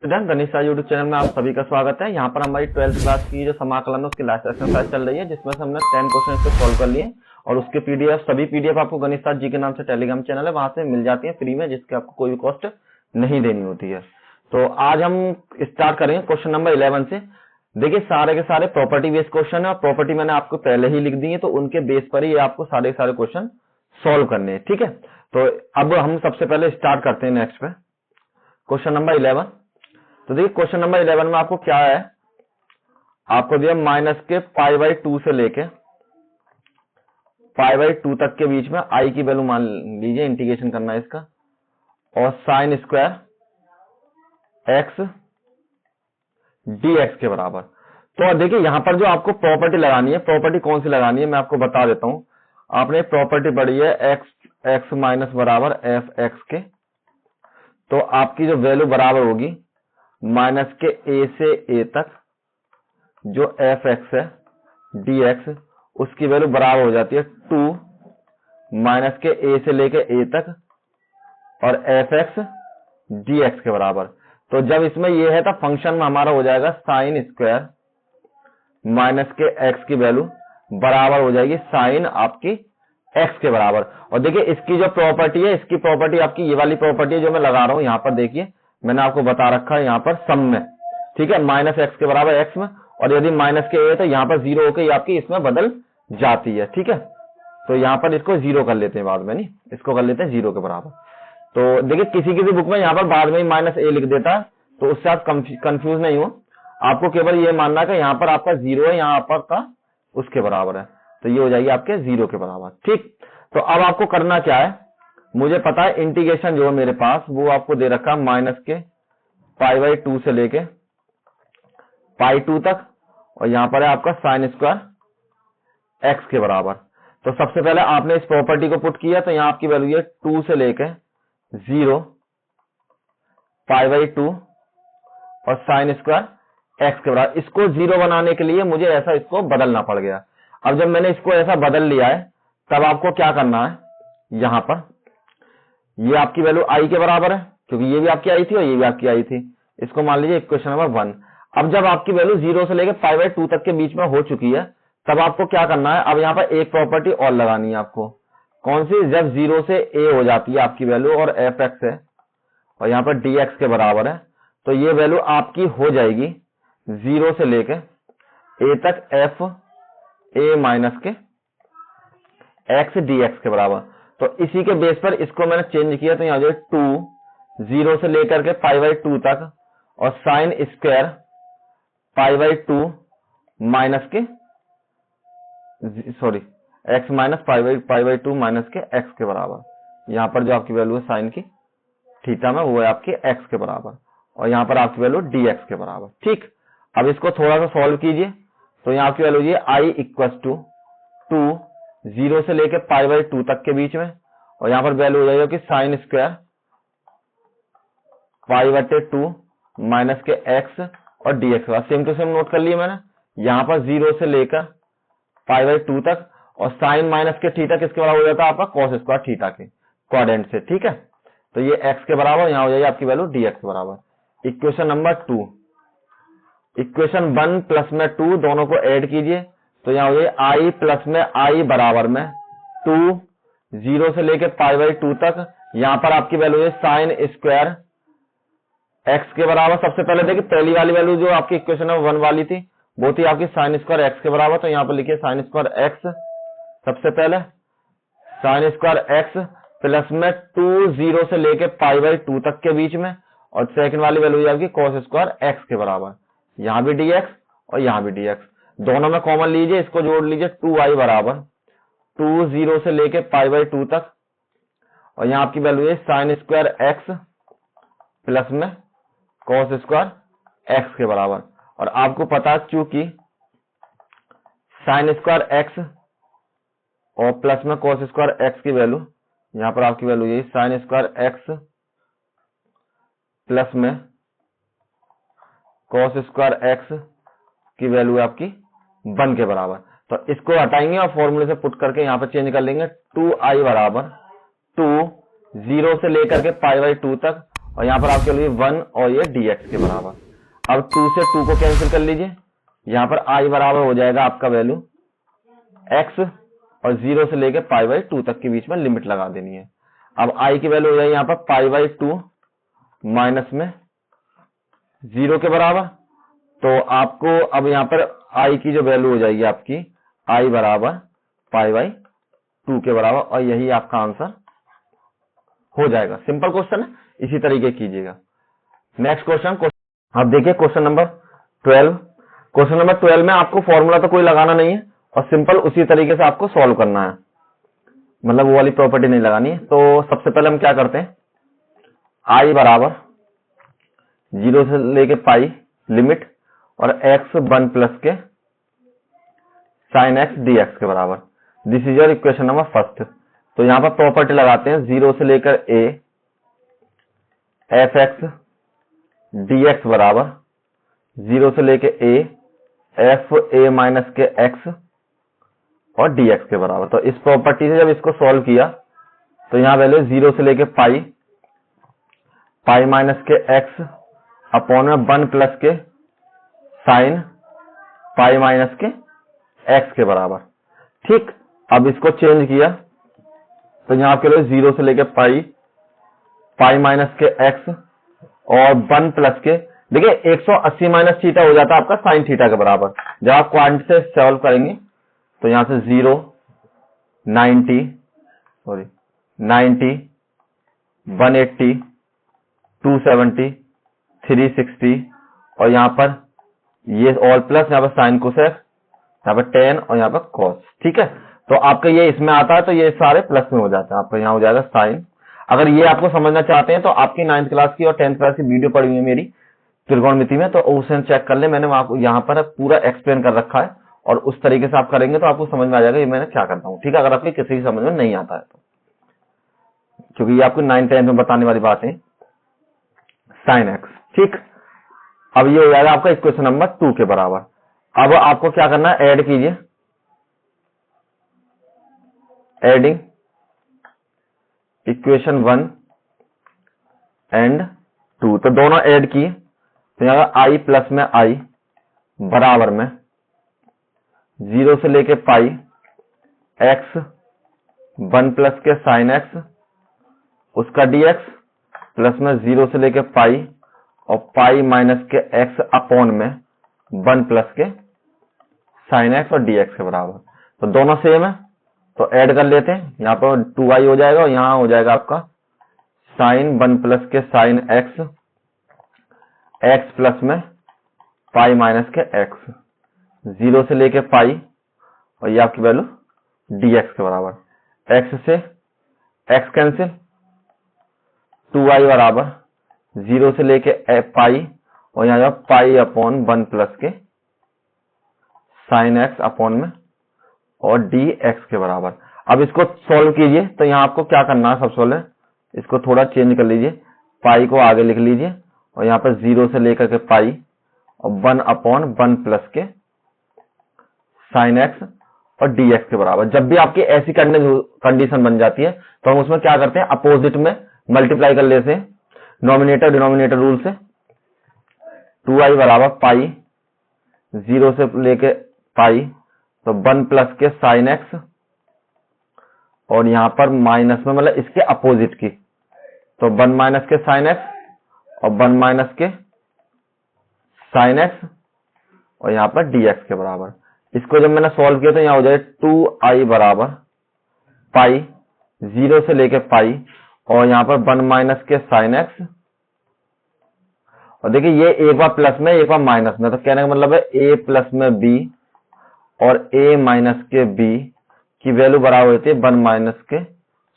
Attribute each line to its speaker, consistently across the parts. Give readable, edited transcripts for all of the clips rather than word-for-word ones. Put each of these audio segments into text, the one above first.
Speaker 1: Student Ganesh sir YouTube channel में आप सभी का स्वागत है। यहाँ पर हमारी 12th क्लास की जो समाकलन है उसकी लास्ट एक्सरसाइज चल रही है, जिसमें से हमने 10 क्वेश्चन इसको सॉल्व कर लिए और उसके पीडीएफ सभी पीडीएफ आपको गणेश सर जी के नाम से टेलीग्राम चैनल है, वहां से मिल जाती है फ्री में, जिसकी आपको कोई भी कॉस्ट नहीं देनी होती है। तो आज हम स्टार्ट करेंगे क्वेश्चन नंबर 11 से। देखिए सारे के सारे प्रॉपर्टी बेस्ड क्वेश्चन है और प्रॉपर्टी मैंने आपको पहले ही लिख दी है, तो उनके बेस पर ही आपको सारे के सारे क्वेश्चन सॉल्व करने हैं। ठीक है, तो अब हम सबसे पहले स्टार्ट करते हैं नेक्स्ट पे क्वेश्चन नंबर 11। तो देखिए क्वेश्चन नंबर 11 में आपको क्या है, आपको दिया माइनस के π/2 से लेके π/2 तक के बीच में आई की वैल्यू मान लीजिए, इंटीग्रेशन करना है इसका, और साइन स्क्वायर एक्स dx के बराबर। तो देखिए यहां पर जो आपको प्रॉपर्टी लगानी है, प्रॉपर्टी कौन सी लगानी है मैं आपको बता देता हूं। आपने प्रॉपर्टी पढ़ी है x माइनस बराबर एफ एक्स के, तो आपकी जो वैल्यू बराबर होगी माइनस के a से a तक जो एफ एक्स है dx, उसकी वैल्यू बराबर हो जाती है 2 माइनस के a से लेके a तक और एफ एक्स dx के बराबर। तो जब इसमें ये है तो फंक्शन में हमारा हो जाएगा साइन स्क्वायर माइनस के x की वैल्यू बराबर हो जाएगी साइन आपकी x के बराबर। और देखिए इसकी जो प्रॉपर्टी है, इसकी प्रॉपर्टी आपकी ये वाली प्रॉपर्टी है जो मैं लगा रहा हूं यहां पर, देखिए मैंने आपको बता रखा है यहां पर सम में, ठीक है, माइनस एक्स के बराबर x में, और यदि माइनस के a है तो यहां पर 0 होकर ये आपकी इसमें बदल जाती है। ठीक है, तो यहां पर इसको 0 कर लेते हैं बाद में, नहीं इसको कर लेते हैं 0 के बराबर। तो देखिए किसी बुक में यहां पर बाद में ही माइनस a लिख देता है, तो उससे आप कंफ्यूज नहीं हो, आपको केवल ये मानना है कि यहां पर आपका 0 है, यहां पर का उसके बराबर है, तो ये हो जाएगी आपके 0 के बराबर। ठीक, तो अब आपको करना क्या है, मुझे पता है इंटीग्रेशन जो है मेरे पास वो आपको दे रखा है माइनस के π/2 से लेके π2 तक, और यहां पर है आपका साइन स्क्वायर एक्स के बराबर। तो सबसे पहले आपने इस प्रॉपर्टी को पुट किया, तो यहां आपकी वैल्यू है 2 से लेके 0 π/2 और साइन स्क्वायर एक्स के बराबर। इसको 0 बनाने के लिए मुझे ऐसा इसको बदलना पड़ गया। अब जब मैंने इसको ऐसा बदल लिया है, तब आपको क्या करना है, यहां पर ये आपकी वैल्यू आई के बराबर है, क्योंकि ये भी आपकी आई थी और ये भी आपकी आई थी, इसको मान लीजिए इक्वेशन नंबर 1। अब जब आपकी वैल्यू 0 से लेकर π/2 तक के बीच में हो चुकी है, तब आपको क्या करना है, अब यहाँ पर एक प्रॉपर्टी और लगानी है आपको। कौन सी? जब 0 से a हो जाती है आपकी वैल्यू और एफ एक्स है और यहाँ पर dx के बराबर है, तो ये वैल्यू आपकी हो जाएगी 0 से लेकर a तक एफ a माइनस के x dx के बराबर। तो इसी के बेस पर इसको मैंने चेंज किया, तो यहाँ जो 2 0 से लेकर के π/2 तक और साइन स्क्वायर π/2 माइनस के x माइनस π/2 माइनस के x के बराबर। यहाँ पर जो आपकी वैल्यू है साइन की थीटा में वो है आपके x के बराबर, और यहाँ पर आपकी वैल्यू dx के बराबर। ठीक, अब इसको थोड़ा सा सॉल्व कीजिए, तो यहाँ आपकी वैल्यू ये i इक्वल टू 2 0 से लेकर π/2 तक के बीच में, और यहाँ पर वैल्यू हो जाएगी कि साइन स्क्वायर π/2 माइनस के x और dx का सेम टू सेम नोट कर लिया मैंने। यहाँ पर 0 से लेकर π/2 तक और साइन माइनस के थीटा किसके बराबर हो जाता है, आपका कॉस स्क्वायर थीटा के क्वाड्रेंट से। ठीक है, तो ये x के बराबर, यहाँ हो जाएगी आपकी वैल्यू dx के बराबर। इक्वेशन नंबर 2, इक्वेशन 1 प्लस में 2 दोनों को ऐड कीजिए, तो यहाँ हो जाए i प्लस में i बराबर में 2 0 से लेकर π/2 तक, यहाँ पर आपकी वैल्यू है साइन स्क्वायर x के बराबर। सबसे पहले देखिए पहली वाली वैल्यू जो आपकी इक्वेशन नंबर 1 वाली थी वो थी आपकी साइन स्क्वायर x के बराबर, तो यहाँ पर लिखिए साइन स्क्वायर x, सबसे पहले साइन स्क्वायर x प्लस में 2 0 से लेकर π/2 तक के बीच में, और सेकंड वाली वैल्यू आपकी कॉस स्क्वायर x के बराबर, यहाँ भी dx और यहाँ भी dx, दोनों में कॉमन लीजिए, इसको जोड़ लीजिए 2i बराबर 2 0 से लेकर π/2 तक, और यहाँ आपकी वैल्यू है साइन स्क्वायर x प्लस में कॉस स्क्वायर x के बराबर। और आपको पता चूंकि साइन स्क्वायर x और प्लस में कॉस स्क्वायर x की वैल्यू, यहाँ पर आपकी वैल्यू यही साइन स्क्वायर x प्लस में कॉस स्क्वायर x की वैल्यू आपकी 1 के बराबर। तो इसको हटाएंगे और फॉर्मूले से पुट करके यहाँ पर चेंज कर लेंगे, 2i बराबर 2 0 से लेकर के π/2 तक और यहाँ पर आपके लिए 1 और ये dx के बराबर। अब 2 से 2 को कैंसिल कर लीजिए, यहाँ पर i बराबर हो जाएगा आपका वैल्यू x और 0 से लेके π/2 तक के बीच में लिमिट लगा देनी है। अब i की वैल्यू हो जाएगी यहाँ पर π/2 माइनस में 0 के बराबर। तो आपको अब यहाँ पर i की जो वैल्यू हो जाएगी आपकी i बराबर π/2 के बराबर, और यही आपका आंसर हो जाएगा। सिंपल क्वेश्चन है, इसी तरीके कीजिएगा। नेक्स्ट क्वेश्चन, आप देखिए क्वेश्चन नंबर 12। क्वेश्चन नंबर 12 में आपको फॉर्मूला तो कोई लगाना नहीं है और सिंपल उसी तरीके से आपको सॉल्व करना है, मतलब वो वाली प्रॉपर्टी नहीं लगानी है। तो सबसे पहले हम क्या करते हैं, i बराबर 0 से लेके पाई लिमिट और x 1 प्लस के साइन x dx के बराबर। This is your equation number first. तो यहां पर प्रॉपर्टी लगाते हैं 0 से लेकर a fx dx बराबर 0 से लेके a f a माइनस के x और dx के बराबर। तो इस प्रॉपर्टी से जब इसको सॉल्व किया तो यहाँ वैल्यू 0 से लेके पाई माइनस के x अपॉन में 1 प्लस के साइन पाई माइनस के x के बराबर। ठीक, अब इसको चेंज किया तो यहाँ आपके लिए 0 से लेके पाई माइनस के x और 1 प्लस के, देखिए 180 माइनस थीटा हो जाता है आपका साइन थीटा के बराबर। जब आप क्वांटिटी से सॉल्व करेंगे तो यहां से 0 90 180 270 360 और यहाँ पर ये ऑल प्लस, यहाँ पर साइन कोसेक, यहाँ पर टेन और यहाँ पर कॉस। ठीक है, तो आपका ये इसमें आता है तो ये सारे प्लस में हो जाते हैं। आपका यहाँ हो जाएगा साइन। अगर ये आपको समझना चाहते हैं तो आपकी 9th क्लास की और 10th क्लास की वीडियो पड़ी हुई है मेरी त्रिकोणमिति में, तो उसे चेक कर ले। मैंने आपको यहाँ पर पूरा एक्सप्लेन कर रखा है और उस तरीके से आप करेंगे तो आपको समझ में आ जाएगा ये मैंने क्या करता हूँ। ठीक है, अगर आपकी किसी की समझ में नहीं आता है तो, क्योंकि ये आपको 9th 10th में बताने वाली बात है साइन एक्स। ठीक, अब ये हो जाएगा आपका इक्वेशन नंबर 2 के बराबर। अब आपको क्या करना है, ऐड कीजिए, एडिंग इक्वेशन 1 एंड 2। तो दोनों ऐड किए तो यहाँ i प्लस में i बराबर में 0 से लेके पाई x 1 प्लस के साइन x उसका dx प्लस में 0 से लेके पाई और पाई माइनस के x अपॉन में 1 प्लस के साइन x और dx के बराबर। तो दोनों सेम है तो ऐड कर लेते हैं। यहाँ पर 2i हो जाएगा और यहाँ हो जाएगा आपका साइन 1 प्लस के साइन x प्लस में पाई माइनस के x 0 से लेके पाई और ये आपकी वैल्यू dx के बराबर। x से x कैंसिल, 2i बराबर 0 से लेके पाई और यहाँ पाई अपॉन 1 प्लस के साइन x अपॉन में और dx के बराबर। अब इसको सॉल्व कीजिए तो यहाँ आपको क्या करना है, सबसे पहले इसको थोड़ा चेंज कर लीजिए, पाई को आगे लिख लीजिए और यहाँ पर 0 से लेकर के पाई और 1 अपॉन 1 प्लस के साइन x और dx के बराबर। जब भी आपकी ऐसी कंडीशन बन जाती है तो हम उसमें क्या करते हैं, अपोजिट में मल्टीप्लाई कर लेते हैं नॉमिनेटर डिनोमिनेटर रूल से। 2i बराबर पाई 0 से लेके पाई तो 1 प्लस के साइन x और यहाँ पर माइनस में मतलब इसके अपोजिट की, तो 1 माइनस के साइन x और 1 माइनस के साइन x और यहाँ पर dx के बराबर। इसको जब मैंने सॉल्व किया तो यहाँ हो जाए 2i बराबर पाई 0 से लेके पाई और यहाँ पर 1 माइनस के साइन x और देखिए ये एक बार प्लस में एक बार माइनस में, तो कहने का मतलब है a प्लस में b और a माइनस के b की वैल्यू बराबर होती है 1 माइनस के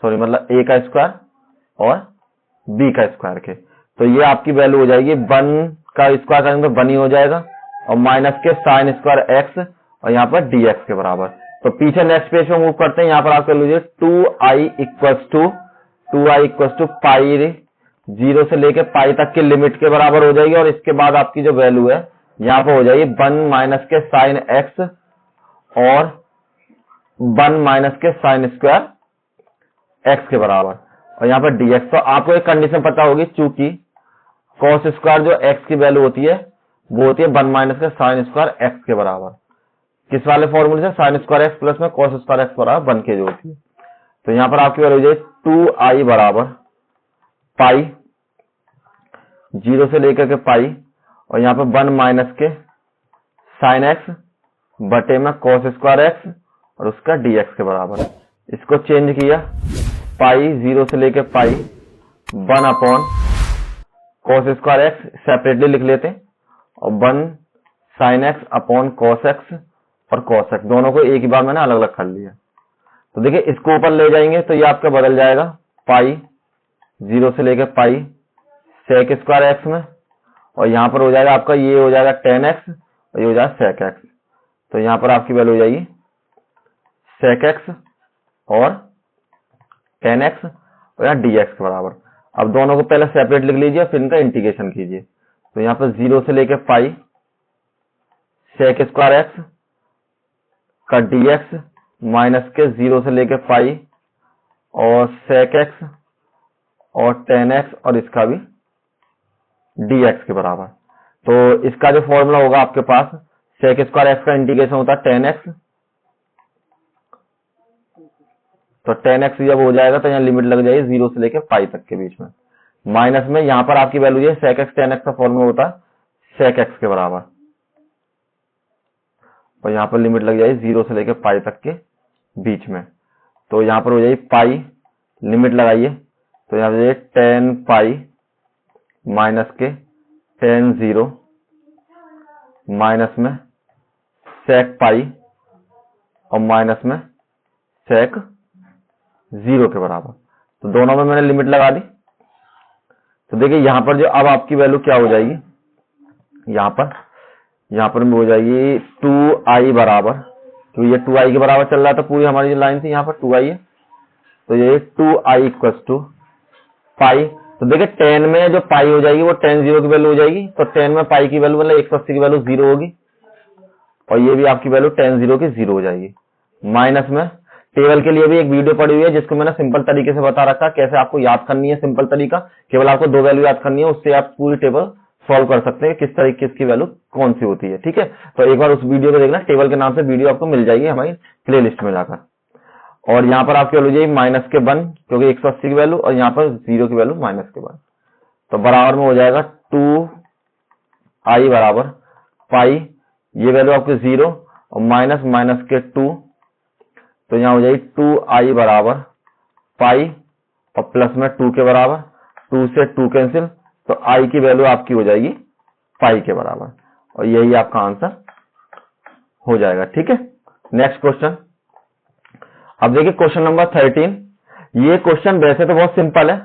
Speaker 1: मतलब a का स्क्वायर और b का स्क्वायर के। तो ये आपकी वैल्यू हो जाएगी 1 का स्क्वायर करेंगे तो 1 ही हो जाएगा और माइनस के साइन स्क्वायर x और यहाँ पर dx के बराबर। तो पीछे नेक्स्ट पेज में मूव करते हैं। यहाँ पर आप कर लीजिए 2i इक्वल्स टू पाई 0 से लेके पाई तक के लिमिट के बराबर हो जाएगी और इसके बाद आपकी जो वैल्यू है यहाँ पर हो जाएगी 1 माइनस के साइन x और 1 माइनस के साइन स्क्वायर x के बराबर और यहाँ पर dx। तो आपको एक कंडीशन पता होगी, चूंकि कॉस स्क्वायर जो एक्स की वैल्यू होती है वो होती है 1 माइनस के साइन स्क्वायर एक्स के बराबर। किस वाले फॉर्मूले से? साइन स्क्वायर एक्स प्लस में कॉस स्क्वायर एक्स बराबर 1 के जो होती है। तो यहाँ पर आपकी वैल्यू हो जाए 2i बराबर पाई 0 से लेकर के पाई और यहाँ पर 1 माइनस के साइन एक्स बटे में कॉस स्क्वायर एक्स और उसका dx के बराबर। इसको चेंज किया, पाई 0 से लेकर पाई 1 upon cos square x separately लिख लेते हैं और 1 sine x upon cos x और कॉस एक्स दोनों को एक ही बार मैंने अलग अलग कर लिया। तो देखिए इसको ऊपर ले जाएंगे तो ये आपका बदल जाएगा पाई 0 से लेकर पाई सेक स्क्वायर एक्स में और यहाँ पर हो जाएगा आपका ये हो जाएगा tan x और ये हो जाएगा सेक एक्स। तो यहाँ पर आपकी वैल्यू हो जाएगी सेक एक्स और tan x और यहाँ dx के बराबर। अब दोनों को पहले सेपरेट लिख लीजिए फिर इनका इंटीग्रेशन कीजिए। तो यहाँ पर 0 से लेकर पाई सेक स्क्वायर एक्स का dx माइनस के 0 से लेकर पाई और सेक एक्स और tan x और इसका भी dx के बराबर। तो इसका जो फॉर्मूला होगा आपके पास सेक स्क्वायर एक्स का इंटीग्रेशन होता है tan x। तो tan x जब हो जाएगा तो यहाँ लिमिट लग जाएगी 0 से लेकर पाई तक के बीच में, माइनस में यहाँ पर आपकी वैल्यू है सेक एक्स tan x का फॉर्मूला होता है सेक एक्स के बराबर और यहाँ पर लिमिट लग जाएगी 0 से लेकर पाई तक के बीच में। तो यहाँ पर हो जाएगी पाई, लिमिट लगाइए तो यहाँ पर tan पाई माइनस के tan 0 माइनस में सेक पाई और माइनस में सेक 0 के बराबर। तो दोनों में मैंने लिमिट लगा दी। तो देखिए यहाँ पर जो अब आपकी वैल्यू क्या हो जाएगी, यहाँ पर हो जाएगी 2i बराबर, तो ये 2i के बराबर चल रहा था पूरी हमारी जो लाइन थी, यहाँ पर 2i है तो ये 2i इक्वल टू पाई। तो देखिए tan में जो पाई हो जाएगी वो tan 0 की वैल्यू हो जाएगी। तो tan में पाई की वैल्यू मतलब 180 की वैल्यू 0 होगी और ये भी आपकी वैल्यू tan 0 की 0 हो जाएगी। माइनस में टेबल के लिए भी एक वीडियो पड़ी हुई है जिसको मैंने सिंपल तरीके से बता रखा कैसे आपको याद करनी है। सिंपल तरीका, केवल आपको 2 वैल्यू याद करनी है, उससे आप पूरी टेबल सॉल्व कर सकते हैं किस तरीके की वैल्यू कौन सी होती है। ठीक है, तो एक बार उस वीडियो को देखना, टेबल के नाम से वीडियो आपको मिल जाएगी हमारी प्ले लिस्ट में जाकर। और यहाँ पर आपकी वैल्यू जाएगी माइनस के 1 क्योंकि 180 की वैल्यू और यहाँ पर 0 की वैल्यू माइनस के 1। तो बराबर में हो जाएगा 2i बराबर पाई, ये वैल्यू आपकी 0 और माइनस माइनस के 2, तो यहाँ हो जाएगी 2i बराबर पाई और प्लस में 2 के बराबर, 2 से 2 कैंसिल, तो i की वैल्यू आपकी हो जाएगी पाई के बराबर और यही आपका आंसर हो जाएगा। ठीक है, नेक्स्ट क्वेश्चन। अब देखिए क्वेश्चन नंबर 13। ये क्वेश्चन वैसे तो बहुत सिंपल है।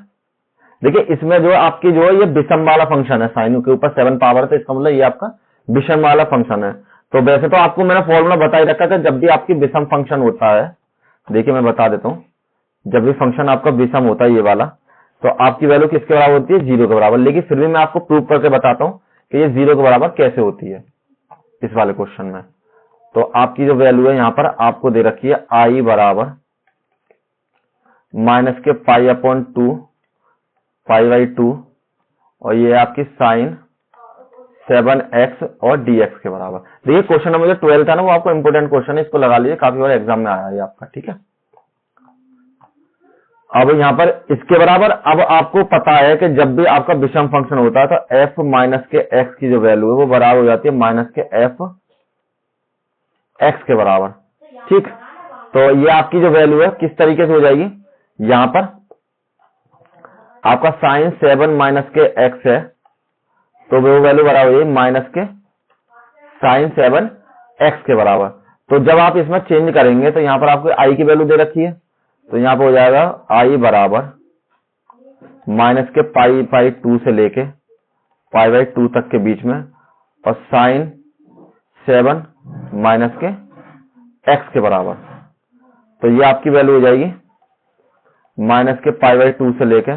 Speaker 1: देखिए इसमें जो आपकी जो है ये विषम वाला फंक्शन है, साइन के ऊपर 7 पावर है तो इसका मतलब ये आपका विषम वाला फंक्शन है। तो वैसे तो आपको मैंने फॉर्मूला बता ही रखा था, जब भी आपकी विषम फंक्शन होता है, देखिए मैं बता देता हूं, जब भी फंक्शन आपका विषम होता है ये वाला, तो आपकी वैल्यू किसके बराबर होती है? 0 के बराबर। लेकिन फिर भी मैं आपको प्रूव करके बताता हूं कि ये 0 के बराबर कैसे होती है इस वाले क्वेश्चन में। तो आपकी जो वैल्यू है यहाँ पर आपको दे रखी है i बराबर माइनस के पाई अपॉन 2 पाई बाई 2 और ये आपकी साइन 7x और dx के बराबर। देखिए क्वेश्चन नंबर जो 12 था ना वो आपको इंपोर्टेंट क्वेश्चन है, इसको लगा लीजिए, काफी बार एग्जाम में आया है आपका। ठीक है, अब यहाँ पर इसके बराबर अब आपको पता है कि जब भी आपका विषम फंक्शन होता है तो f माइनस के x की जो वैल्यू है वो बराबर हो जाती है माइनस के f x के बराबर। ठीक, तो ये आपकी जो वैल्यू है किस तरीके से हो जाएगी, यहाँ पर आपका साइन 7 माइनस के x है तो वो वैल्यू बराबर हो जाएगी माइनस के साइन 7 x के बराबर। तो जब आप इसमें चेंज करेंगे तो यहाँ पर आपको i की वैल्यू दे रखी है, तो यहाँ पर हो जाएगा i बराबर माइनस के पाई बाई 2 से लेके पाई बाई 2 तक के बीच में और साइन 7 माइनस के x के बराबर। तो ये आपकी वैल्यू हो जाएगी माइनस के पाई बाई 2 से लेके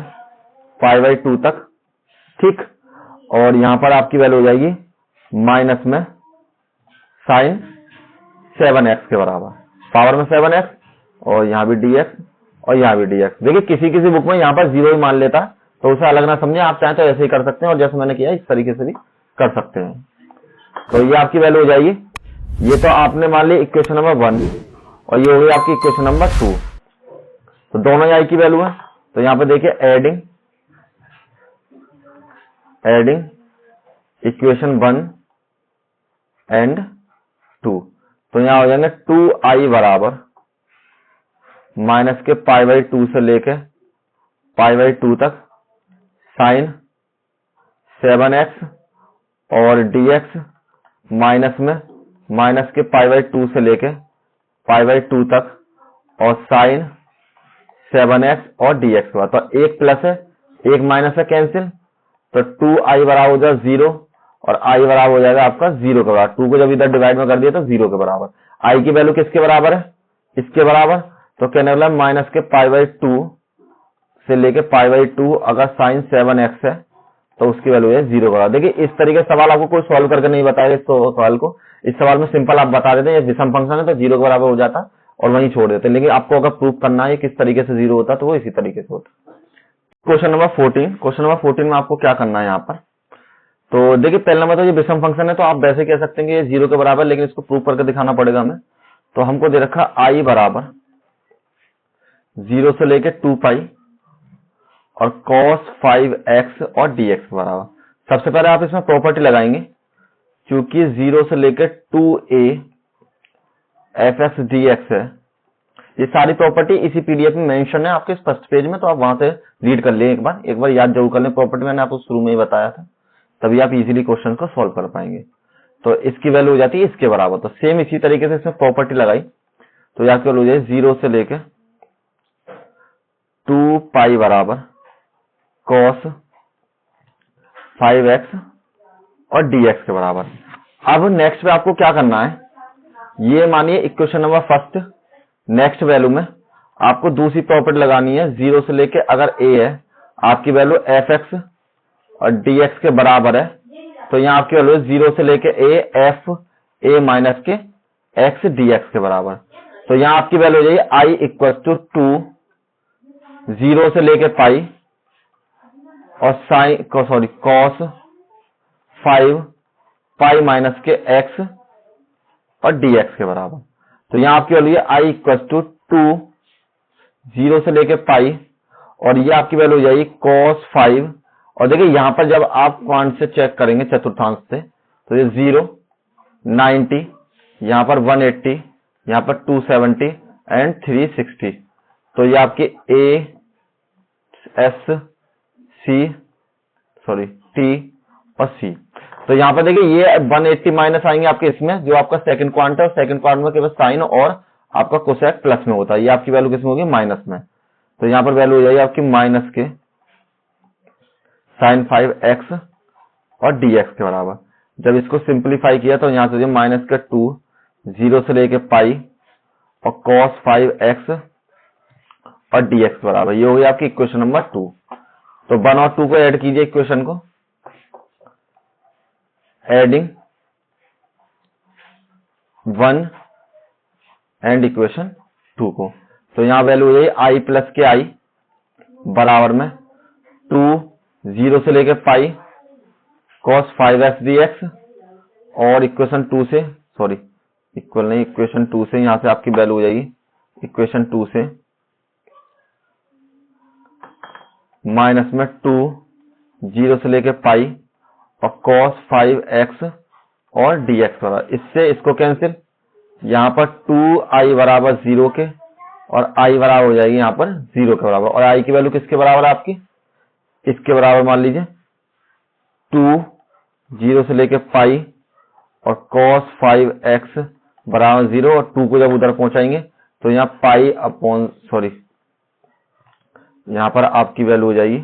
Speaker 1: पाई बाई 2 तक। ठीक, और यहाँ पर आपकी वैल्यू हो जाएगी माइनस में साइन 7x के बराबर, पावर में 7x और यहाँ भी dx और यहाँ भी dx। देखिए किसी किसी बुक में यहाँ पर 0 ही मान लेता, तो उसे अलग ना समझे, आप चाहें तो ऐसे ही कर सकते हैं और जैसे मैंने किया इस तरीके से भी कर सकते हैं। तो ये आपकी वैल्यू हो जाएगी, ये तो आपने मान ली इक्वेशन नंबर 1 और ये हो गई आपकी इक्वेशन नंबर 2। तो दोनों ही आई की वैल्यू है। तो यहाँ पे देखिए एडिंग इक्वेशन 1 एंड 2। तो यहाँ हो जाएंगे 2i बराबर माइनस के π/2 से लेके π/2 तक साइन 7x और dx माइनस में माइनस के π/2 से लेके π/2 तक और साइन 7x और dx हुआ। तो एक प्लस है एक माइनस है, कैंसिल। तो 2i बराबर हो जाएगा 0 और i बराबर हो जाएगा आपका 0 के बराबर। 2 को जब इधर डिवाइड में कर दिया तो 0 के बराबर। i की वैल्यू किसके बराबर है? इसके बराबर। तो कहने वाला माइनस के π/2 से लेके π/2 अगर साइन 7x है तो उसकी वैल्यू है 0 बराबर। देखिए इस तरीके से सवाल आपको कोई सॉल्व करके नहीं बताएगा इस सवाल को। इस सवाल में सिंपल आप बता देते हैं ये विषम फंक्शन है तो 0 के बराबर हो जाता और वहीं छोड़ देते हैं। लेकिन आपको अगर प्रूफ करना है किस तरीके से 0 होता तो वो इसी तरीके से होता। Question number 14। क्वेश्चन नंबर 14 में आपको क्या करना है यहाँ पर? तो देखिए पहला नंबर तो ये विषम फंक्शन है तो आप वैसे कह सकते हैं कि ये 0 के बराबर, लेकिन इसको प्रूफ करके दिखाना पड़ेगा हमें। तो हमको दे रखा i बराबर 0 से लेके 2π और cos 5x और dx बराबर। सबसे पहले आप इसमें प्रॉपर्टी लगाएंगे, क्योंकि 0 से लेके 2a fx dx है। ये सारी प्रॉपर्टी इसी पीडीएफ में मेंशन है आपके फर्स्ट पेज में, तो आप वहां से रीड कर लें, एक बार याद जरूर कर लें। प्रॉपर्टी मैंने आपको शुरू में ही बताया था, तभी आप इजीली क्वेश्चन को सॉल्व कर पाएंगे। तो इसकी वैल्यू हो जाती है इसके बराबर। तो सेम इसी तरीके से इसमें प्रॉपर्टी लगाई तो यहाँ की वैल्यू हो जाए 0 से लेके 2π बराबर cos 5x और dx के बराबर। अब नेक्स्ट पे आपको क्या करना है, ये मानिए equation number first, next value में आपको दूसरी प्रॉपर्टी लगानी है। 0 से लेके अगर a है आपकी वैल्यू fx और dx के बराबर है, तो यहाँ आपकी वैल्यू 0 से लेके a f a माइनस के x dx के बराबर। तो यहाँ आपकी वैल्यू हो जाएगी i इक्वल टू 2 0 से लेके पाई और साइन cos 5 पाई माइनस के x और dx के बराबर। तो यहाँ आपकी वैल्यू है i इक्वल टू 2 0 से लेके पाई और ये आपकी वैल्यू हो जाएगी cos 5। और देखिए यहाँ पर जब आप क्वांट से चेक करेंगे चतुर्थांश से, तो ये 0 90 यहाँ पर 180 यहाँ पर 270 एंड 360। तो ये आपकी T और C। तो यहाँ पर देखिए ये 180 माइनस आएंगे आपके इसमें, जो आपका सेकंड क्वांट है, और सेकंड क्वांट में केवल साइन और आपका कोसेक प्लस में होता है। ये आपकी वैल्यू किसमें होगी? माइनस में। तो यहाँ पर वैल्यू हो जाएगी आपकी माइनस के साइन 5x और dx के बराबर। जब इसको सिंप्लीफाई किया तो यहाँ से माइनस के 2 0 से लेके पाई और cos 5x और dx बराबर। ये हो गई आपकी इक्वेशन नंबर 2। तो 1 और 2 को ऐड कीजिए इक्वेशन को, एडिंग 1 एंड इक्वेशन 2 को। तो यहाँ वैल्यू है i प्लस के i बराबर में 2 0 से लेके पाई cos 5x dx और इक्वेशन 2 से इक्वेशन 2 से यहाँ से आपकी वैल्यू हो जाएगी इक्वेशन 2 से माइनस में 2 0 से लेके पाई और cos 5x और dx बराबर। इससे इसको कैंसिल, यहाँ पर 2i बराबर 0 के और i बराबर हो जाएगी यहाँ पर 0 के बराबर। और i की वैल्यू किसके बराबर है आपकी? इसके बराबर मान लीजिए 2 0 से लेके पाई और cos 5x बराबर 0 और 2 को जब उधर पहुंचाएंगे तो यहाँ पाई अपॉन यहाँ पर आपकी वैल्यू हो जाएगी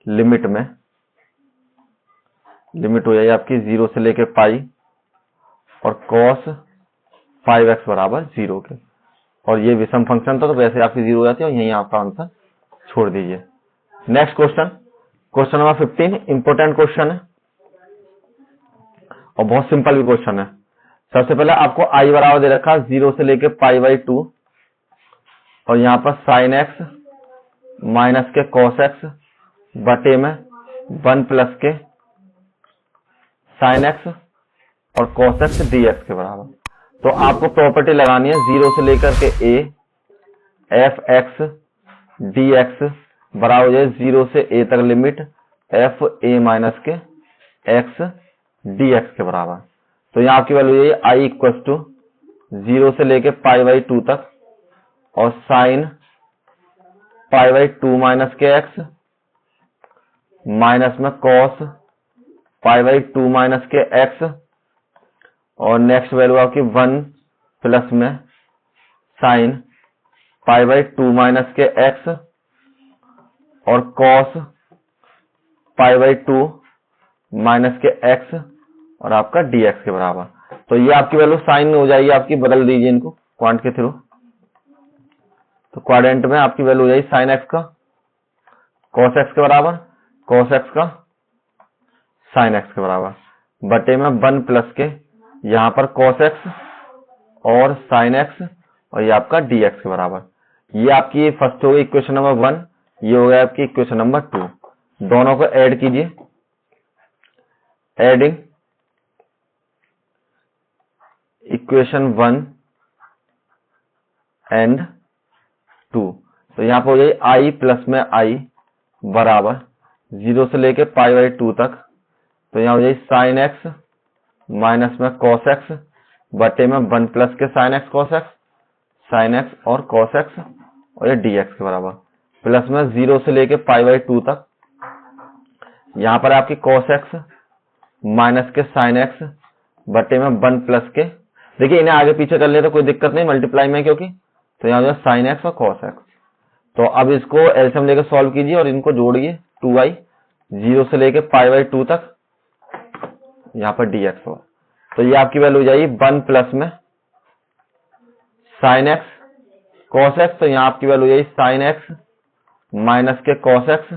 Speaker 1: लिमिट हो जाएगी आपकी 0 से लेके पाई और cos 5x बराबर 0 के। और ये विषम फंक्शन था तो वैसे आपकी 0 हो जाती है और यही आपका आंसर छोड़ दीजिए। Next question, question number 15 important question है और बहुत सिंपल भी क्वेश्चन है। सबसे पहले आपको i बराबर दे रखा 0 से लेके π/2 और यहाँ पर sin x माइनस के cos x बटे में 1 प्लस के साइन एक्स और कॉस एक्स dx के बराबर। तो आपको प्रॉपर्टी लगानी है 0 से लेकर के a F x D x बराबर हो जाए 0 से a तक लिमिट एफ ए माइनस के एक्स डी एक्स के बराबर। तो यहाँ आपकी वैल्यू ये आई इक्वल टू 0 से लेके π/2 तक और साइन π/2 माइनस के एक्स माइनस में कॉस π/2 माइनस के एक्स और नेक्स्ट वैल्यू आपकी 1 प्लस में साइन π/2 माइनस के एक्स और कॉस π/2 माइनस के एक्स और आपका dx के बराबर। तो ये आपकी वैल्यू साइन में हो जाएगी आपकी, बदल दीजिए इनको क्वांट के थ्रू। तो क्वाड्रेंट में आपकी वैल्यू हो जाएगी साइन एक्स का कॉस एक्स के बराबर, कॉस एक्स का साइन एक्स के बराबर, बटे में 1 प्लस के यहाँ पर कॉस एक्स और साइन एक्स और ये आपका dx के बराबर। ये आपकी फर्स्ट हो गई इक्वेशन नंबर 1, ये हो गया आपकी इक्वेशन नंबर 2। दोनों को ऐड कीजिए, एडिंग इक्वेशन 1 एंड 2। तो यहाँ पर हो जाए आई प्लस में आई बराबर 0 से लेके π/2 तक। तो यहाँ हो जाए साइन एक्स माइनस में कॉस एक्स बटे में 1 प्लस के sine x cos x, sine x और कॉस एक्स और ये dx के बराबर, प्लस में 0 से लेके π/2 तक। यहाँ पर आपकी कॉस एक्स माइनस के साइन एक्स बटे में 1 प्लस के, देखिए इन्हें आगे पीछे कर ले तो कोई दिक्कत नहीं मल्टीप्लाई में, क्योंकि तो यहाँ हो जाए साइन एक्स और कॉस एक्स। तो अब इसको एलसीएम लेकर सॉल्व कीजिए और इनको जोड़िए 2i 0 से लेके π/2 तक, यहाँ पर dx होगा। तो ये आपकी वैल्यू हो जाएगी 1 प्लस में साइन एक्स कॉस एक्स, तो यहाँ आपकी वैल्यू हो जाएगी साइन एक्स माइनस के कॉस एक्स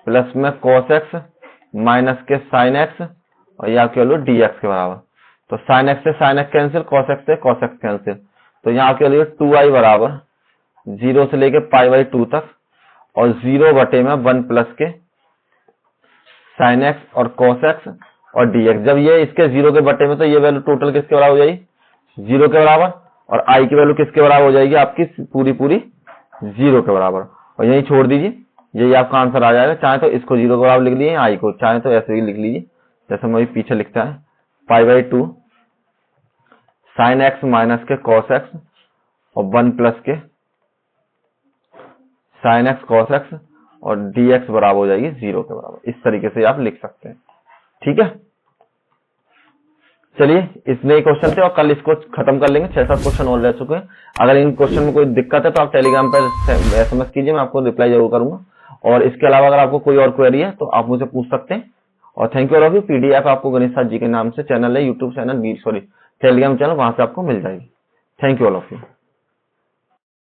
Speaker 1: प्लस में कॉस एक्स माइनस के साइन एक्स और ये आपकी वैल्यू dx के बराबर। तो साइन एक्स से sine x cancel, cos x से कॉस एक्स कैंसिल। तो यहाँ आपकी वैल्यू 2i बराबर 0 से लेके π/2 तक और 0 बटे में 1 प्लस के साइन एक्स और कॉस एक्स और dx। जब ये इसके 0 के बटे में तो ये वैल्यू टोटल किसके बराबर हो जाएगी, 0 के बराबर, और i की वैल्यू किसके बराबर हो जाएगी आपकी पूरी 0 के बराबर। और यही छोड़ दीजिए, यही आपका आंसर आ जाएगा। चाहे तो इसको 0 के बराबर लिख लीजिए i को, चाहे तो ऐसे ही लिख लीजिए जैसे मैं पीछे लिखता है π/2 साइन एक्स माइनस के कॉस एक्स और 1 प्लस के साइन एक्स कॉस एक्स और dx बराबर हो जाएगी 0 के बराबर। इस तरीके से आप लिख सकते हैं, ठीक है। चलिए इतने ही क्वेश्चन थे और कल इसको खत्म कर लेंगे, 6-7 क्वेश्चन और रह चुके हैं। अगर इन क्वेश्चन में कोई दिक्कत है तो आप टेलीग्राम पर SMS कीजिए, मैं आपको रिप्लाई जरूर करूंगा। और इसके अलावा अगर आपको कोई और क्वेरी है तो आप मुझे पूछ सकते हैं। और thank you all of you. PDF आपको गणेश साथ जी के नाम से चैनल है, यूट्यूब चैनल, टेलीग्राम चैनल, वहां से आपको मिल जाएगी। Thank you all of you.